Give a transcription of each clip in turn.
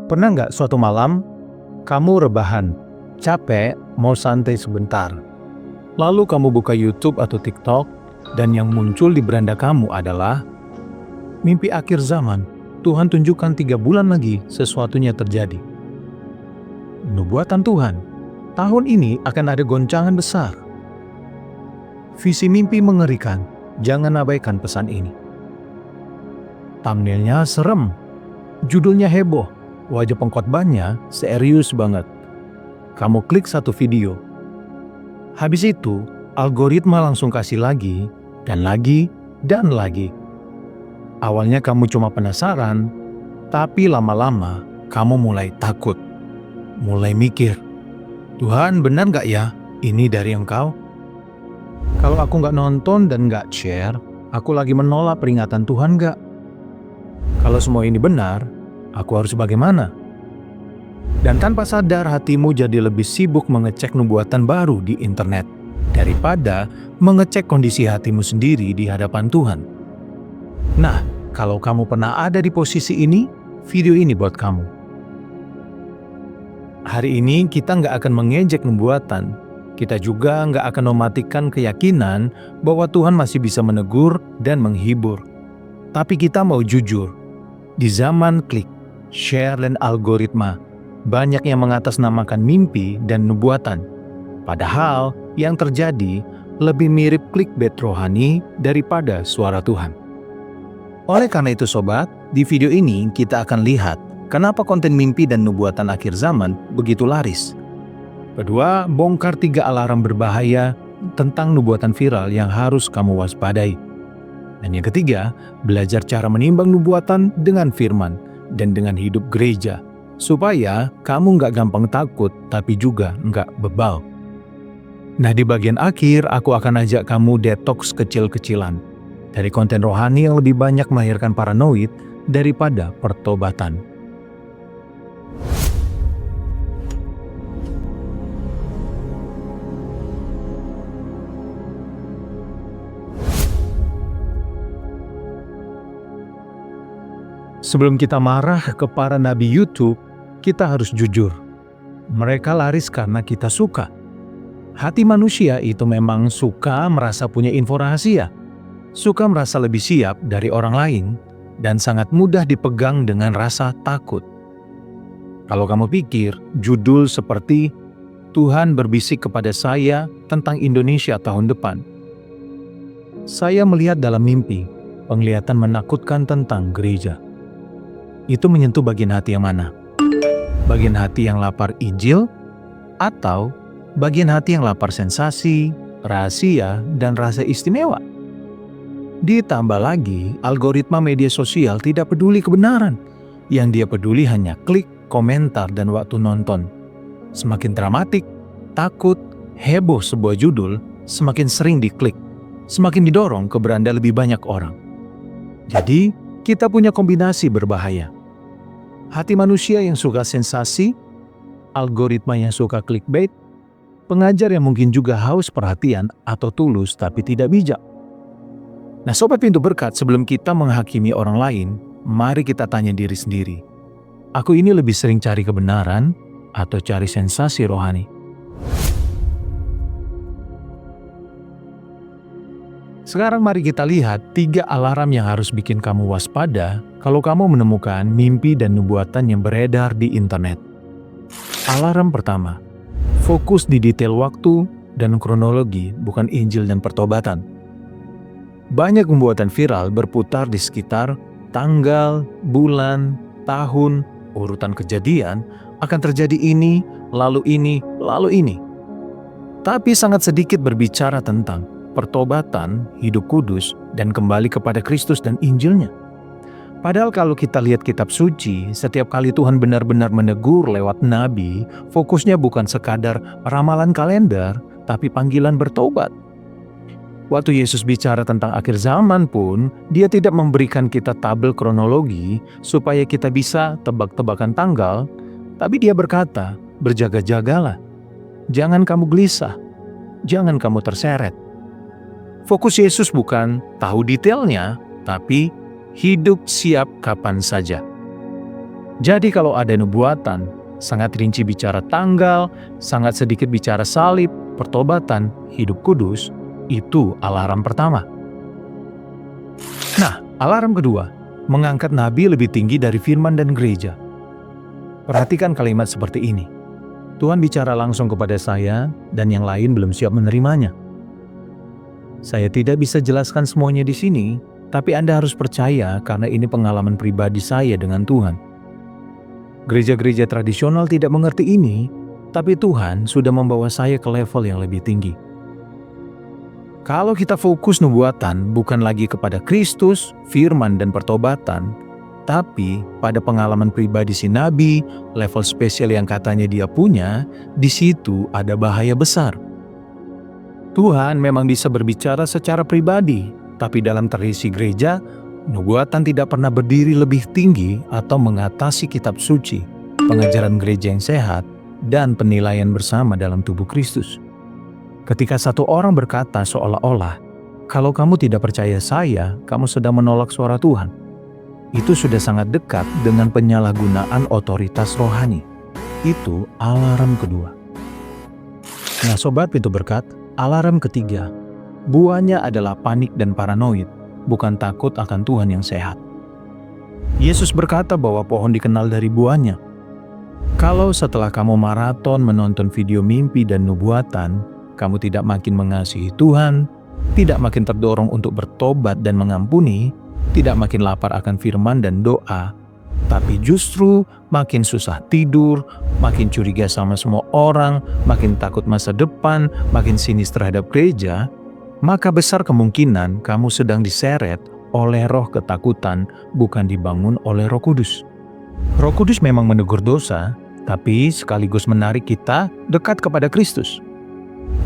Pernah nggak suatu malam, kamu rebahan, capek, mau santai sebentar. Lalu kamu buka YouTube atau TikTok, dan yang muncul di beranda kamu adalah mimpi akhir zaman. Tuhan tunjukkan 3 bulan lagi sesuatunya terjadi. Nubuatan Tuhan, tahun ini akan ada goncangan besar. Visi mimpi mengerikan, jangan abaikan pesan ini. Thumbnailnya serem, judulnya heboh, wajah pengkhotbahnya serius banget. Kamu klik satu video. Habis itu, algoritma langsung kasih lagi, dan lagi, dan lagi. Awalnya kamu cuma penasaran, tapi lama-lama kamu mulai takut. Mulai mikir, Tuhan benar gak ya ini dari Engkau? Kalau aku gak nonton dan gak share, aku lagi menolak peringatan Tuhan gak? Kalau semua ini benar, aku harus bagaimana? Dan tanpa sadar hatimu jadi lebih sibuk mengecek nubuatan baru di internet daripada mengecek kondisi hatimu sendiri di hadapan Tuhan. Nah, kalau kamu pernah ada di posisi ini, video ini buat kamu. Hari ini kita nggak akan mengejek nubuatan. Kita juga nggak akan mematikan keyakinan bahwa Tuhan masih bisa menegur dan menghibur. Tapi kita mau jujur, di zaman klik, share, dan algoritma, banyak yang mengatasnamakan mimpi dan nubuatan. Padahal yang terjadi lebih mirip clickbait rohani daripada suara Tuhan. Oleh karena itu sobat, di video ini kita akan lihat kenapa konten mimpi dan nubuatan akhir zaman begitu laris. Kedua, bongkar 3 alarm berbahaya tentang nubuatan viral yang harus kamu waspadai. Dan yang ketiga, belajar cara menimbang nubuatan dengan firman dan dengan hidup gereja, supaya kamu nggak gampang takut tapi juga nggak bebal. Nah, di bagian akhir aku akan ajak kamu detoks kecil-kecilan dari konten rohani yang lebih banyak melahirkan paranoid daripada pertobatan. Sebelum kita marah ke para nabi YouTube, kita harus jujur. Mereka laris karena kita suka. Hati manusia itu memang suka merasa punya info rahasia, suka merasa lebih siap dari orang lain, dan sangat mudah dipegang dengan rasa takut. Kalau kamu pikir judul seperti Tuhan berbisik kepada saya tentang Indonesia tahun depan, saya melihat dalam mimpi penglihatan menakutkan tentang gereja. Itu menyentuh bagian hati yang mana? Bagian hati yang lapar Injil, atau bagian hati yang lapar sensasi, rahasia, dan rasa istimewa? Ditambah lagi, algoritma media sosial tidak peduli kebenaran. Yang dia peduli hanya klik, komentar, dan waktu nonton. Semakin dramatik, takut, heboh sebuah judul, semakin sering diklik, semakin didorong ke beranda lebih banyak orang. Jadi, kita punya kombinasi berbahaya. Hati manusia yang suka sensasi, algoritma yang suka clickbait, pengajar yang mungkin juga haus perhatian atau tulus tapi tidak bijak. Nah sobat pintu berkat, sebelum kita menghakimi orang lain, mari kita tanya diri sendiri. Aku ini lebih sering cari kebenaran atau cari sensasi rohani? Sekarang mari kita lihat 3 alarm yang harus bikin kamu waspada kalau kamu menemukan mimpi dan nubuatan yang beredar di internet. Alarm pertama, fokus di detail waktu dan kronologi, bukan Injil dan pertobatan. Banyak pembuatan viral berputar di sekitar tanggal, bulan, tahun, urutan kejadian, akan terjadi ini, lalu ini, lalu ini. Tapi sangat sedikit berbicara tentang pertobatan, hidup kudus, dan kembali kepada Kristus dan Injilnya. Padahal kalau kita lihat kitab suci, setiap kali Tuhan benar-benar menegur lewat nabi, fokusnya bukan sekadar ramalan kalender, tapi panggilan bertobat. Waktu Yesus bicara tentang akhir zaman pun, dia tidak memberikan kita tabel kronologi supaya kita bisa tebak-tebakan tanggal, tapi dia berkata, berjaga-jagalah, jangan kamu gelisah, jangan kamu terseret. Fokus Yesus bukan tahu detailnya, tapi hidup siap kapan saja. Jadi kalau ada nubuatan, sangat rinci bicara tanggal, sangat sedikit bicara salib, pertobatan, hidup kudus, itu alarm pertama. Nah, alarm kedua, mengangkat nabi lebih tinggi dari firman dan gereja. Perhatikan kalimat seperti ini. Tuhan bicara langsung kepada saya dan yang lain belum siap menerimanya. Saya tidak bisa jelaskan semuanya di sini, tapi Anda harus percaya karena ini pengalaman pribadi saya dengan Tuhan. Gereja-gereja tradisional tidak mengerti ini, tapi Tuhan sudah membawa saya ke level yang lebih tinggi. Kalau kita fokus nubuatan bukan lagi kepada Kristus, firman, dan pertobatan, tapi pada pengalaman pribadi si nabi, level spesial yang katanya dia punya, di situ ada bahaya besar. Tuhan memang bisa berbicara secara pribadi, tapi dalam tradisi gereja, nubuatan tidak pernah berdiri lebih tinggi atau mengatasi kitab suci, pengajaran gereja yang sehat, dan penilaian bersama dalam tubuh Kristus. Ketika satu orang berkata seolah-olah, "Kalau kamu tidak percaya saya, kamu sedang menolak suara Tuhan." Itu sudah sangat dekat dengan penyalahgunaan otoritas rohani. Itu alarm kedua. Nah sobat pintu berkat, alarm ketiga. Buahnya adalah panik dan paranoid, bukan takut akan Tuhan yang sehat. Yesus berkata bahwa pohon dikenal dari buahnya. Kalau setelah kamu maraton menonton video mimpi dan nubuatan, kamu tidak makin mengasihi Tuhan, tidak makin terdorong untuk bertobat dan mengampuni, tidak makin lapar akan firman dan doa, tapi justru makin susah tidur, makin curiga sama semua orang, makin takut masa depan, makin sinis terhadap gereja, maka besar kemungkinan kamu sedang diseret oleh roh ketakutan, bukan dibangun oleh Roh Kudus. Roh Kudus memang menegur dosa, tapi sekaligus menarik kita dekat kepada Kristus.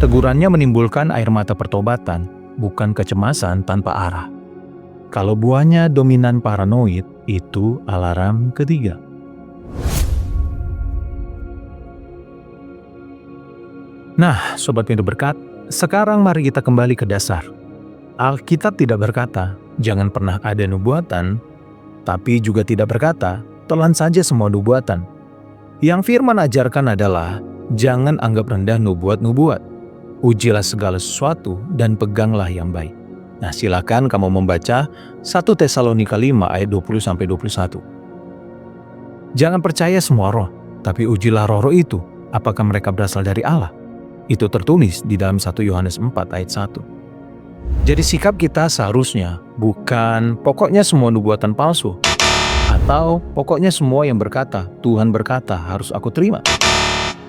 Tegurannya menimbulkan air mata pertobatan, bukan kecemasan tanpa arah. Kalau buahnya dominan paranoid, itu alarm ketiga. Nah, Sobat Pintu Berkat, sekarang mari kita kembali ke dasar. Alkitab tidak berkata, jangan pernah ada nubuatan, tapi juga tidak berkata, telan saja semua nubuatan. Yang firman ajarkan adalah, jangan anggap rendah nubuat-nubuat. Ujilah segala sesuatu dan peganglah yang baik. Nah, silakan kamu membaca 1 Tesalonika 5 ayat 20-21. Jangan percaya semua roh, tapi ujilah roh-roh itu, apakah mereka berasal dari Allah. Itu tertulis di dalam 1 Yohanes 4 ayat 1. Jadi sikap kita seharusnya bukan pokoknya semua nubuatan palsu, atau pokoknya semua yang berkata, Tuhan berkata harus aku terima.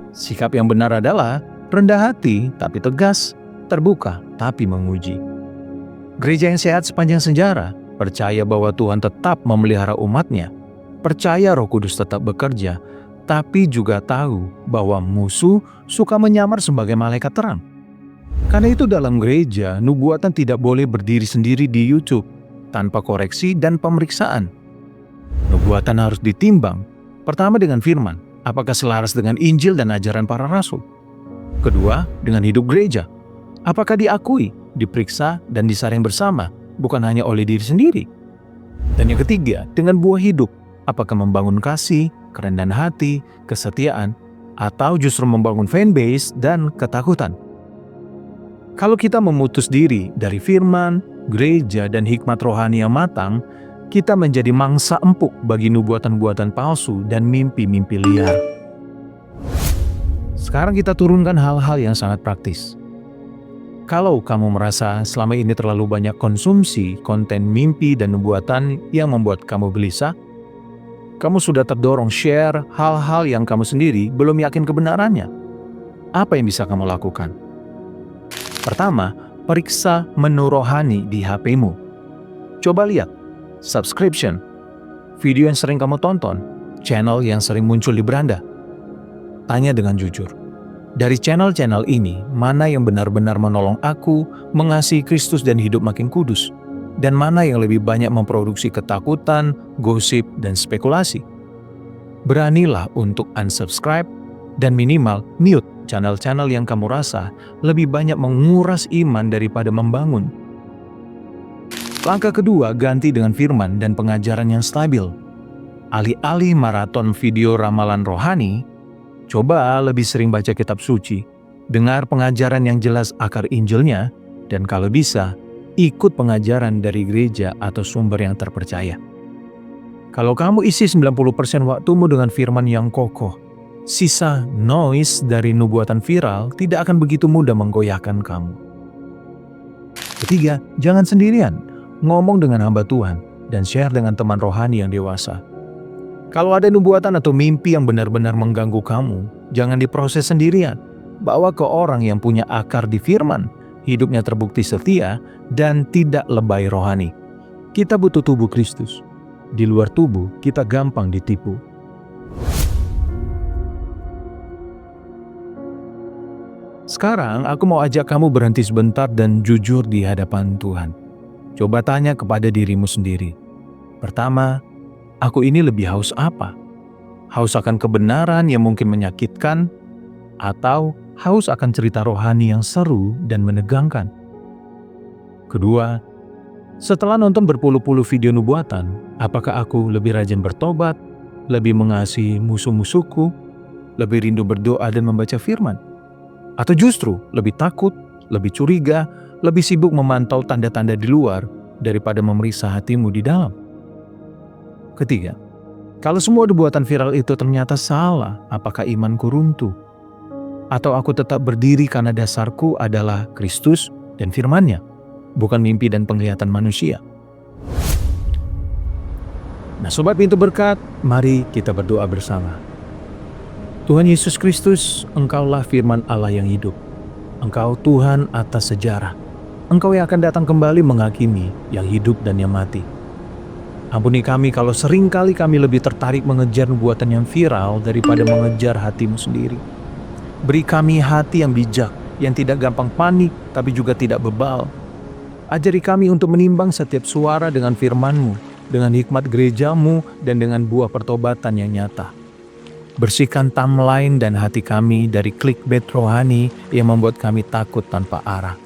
Sikap yang benar adalah rendah hati tapi tegas, terbuka tapi menguji. Gereja yang sehat sepanjang sejarah percaya bahwa Tuhan tetap memelihara umatnya, percaya Roh Kudus tetap bekerja, tapi juga tahu bahwa musuh suka menyamar sebagai malaikat terang. Karena itu dalam gereja, nubuatan tidak boleh berdiri sendiri di YouTube tanpa koreksi dan pemeriksaan. Nubuatan harus ditimbang, pertama dengan firman, apakah selaras dengan Injil dan ajaran para rasul. Kedua, dengan hidup gereja. Apakah diakui, diperiksa, dan disaring bersama, bukan hanya oleh diri sendiri. Dan yang ketiga, dengan buah hidup. Apakah membangun kasih, kerendahan hati, kesetiaan, atau justru membangun fanbase dan ketakutan. Kalau kita memutus diri dari firman, gereja, dan hikmat rohani yang matang, kita menjadi mangsa empuk bagi nubuatan-nubuatan palsu dan mimpi-mimpi liar. Sekarang kita turunkan hal-hal yang sangat praktis. Kalau kamu merasa selama ini terlalu banyak konsumsi konten mimpi dan nubuatan yang membuat kamu gelisah, kamu sudah terdorong share hal-hal yang kamu sendiri belum yakin kebenarannya. Apa yang bisa kamu lakukan? Pertama, periksa menu rohani di HP-mu. Coba lihat, subscription, video yang sering kamu tonton, channel yang sering muncul di beranda. Tanya dengan jujur, dari channel-channel ini, mana yang benar-benar menolong aku mengasihi Kristus dan hidup makin kudus? Dan mana yang lebih banyak memproduksi ketakutan, gosip, dan spekulasi? Beranilah untuk unsubscribe dan minimal mute channel-channel yang kamu rasa lebih banyak menguras iman daripada membangun. Langkah kedua, ganti dengan firman dan pengajaran yang stabil. Alih-alih maraton video ramalan rohani, coba lebih sering baca kitab suci, dengar pengajaran yang jelas akar Injilnya, dan kalau bisa, ikut pengajaran dari gereja atau sumber yang terpercaya. Kalau kamu isi 90% waktumu dengan firman yang kokoh, sisa noise dari nubuatan viral tidak akan begitu mudah menggoyahkan kamu. Ketiga, jangan sendirian. Ngomong dengan hamba Tuhan dan share dengan teman rohani yang dewasa. Kalau ada nubuatan atau mimpi yang benar-benar mengganggu kamu, jangan diproses sendirian. Bawa ke orang yang punya akar di firman, hidupnya terbukti setia, dan tidak lebay rohani. Kita butuh tubuh Kristus. Di luar tubuh, kita gampang ditipu. Sekarang, aku mau ajak kamu berhenti sebentar dan jujur di hadapan Tuhan. Coba tanya kepada dirimu sendiri. Pertama, aku ini lebih haus apa? Haus akan kebenaran yang mungkin menyakitkan, atau haus akan cerita rohani yang seru dan menegangkan? Kedua, setelah nonton berpuluh-puluh video nubuatan, apakah aku lebih rajin bertobat, lebih mengasihi musuh-musuhku, lebih rindu berdoa dan membaca firman? Atau justru lebih takut, lebih curiga, lebih sibuk memantau tanda-tanda di luar daripada memeriksa hatimu di dalam? Ketiga, kalau semua nubuatan viral itu ternyata salah, apakah imanku runtuh? Atau aku tetap berdiri karena dasarku adalah Kristus dan firman-Nya, bukan mimpi dan penglihatan manusia? Nah, Sobat Pintu Berkat, mari kita berdoa bersama. Tuhan Yesus Kristus, Engkaulah firman Allah yang hidup. Engkau Tuhan atas sejarah. Engkau yang akan datang kembali menghakimi yang hidup dan yang mati. Ampuni kami kalau seringkali kami lebih tertarik mengejar nubuatan yang viral daripada mengejar hatimu sendiri. Beri kami hati yang bijak, yang tidak gampang panik, tapi juga tidak bebal. Ajari kami untuk menimbang setiap suara dengan firman-Mu, dengan hikmat gerejamu, dan dengan buah pertobatan yang nyata. Bersihkan timeline dan hati kami dari clickbait rohani yang membuat kami takut tanpa arah.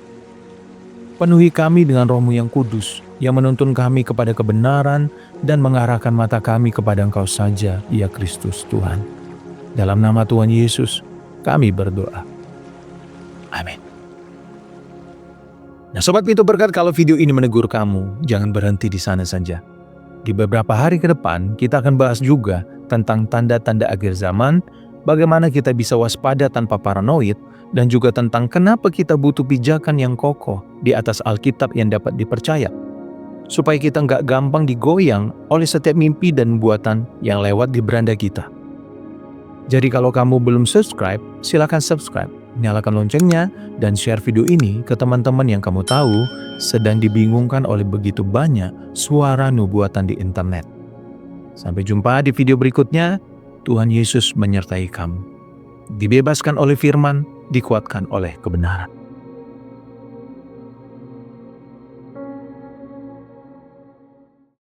Penuhi kami dengan Roh-Mu yang kudus, yang menuntun kami kepada kebenaran dan mengarahkan mata kami kepada Engkau saja, ya Kristus Tuhan. Dalam nama Tuhan Yesus, kami berdoa. Amin. Nah, Sobat Pintu Berkat, kalau video ini menegur kamu, jangan berhenti di sana saja. Di beberapa hari ke depan, kita akan bahas juga tentang tanda-tanda akhir zaman, bagaimana kita bisa waspada tanpa paranoid, dan juga tentang kenapa kita butuh pijakan yang kokoh di atas Alkitab yang dapat dipercaya, supaya kita nggak gampang digoyang oleh setiap mimpi dan buatan yang lewat di beranda kita. Jadi kalau kamu belum subscribe, silakan subscribe, nyalakan loncengnya, dan share video ini ke teman-teman yang kamu tahu sedang dibingungkan oleh begitu banyak suara nubuatan di internet. Sampai jumpa di video berikutnya. Tuhan Yesus menyertai kamu. Dibebaskan oleh firman, dikuatkan oleh kebenaran.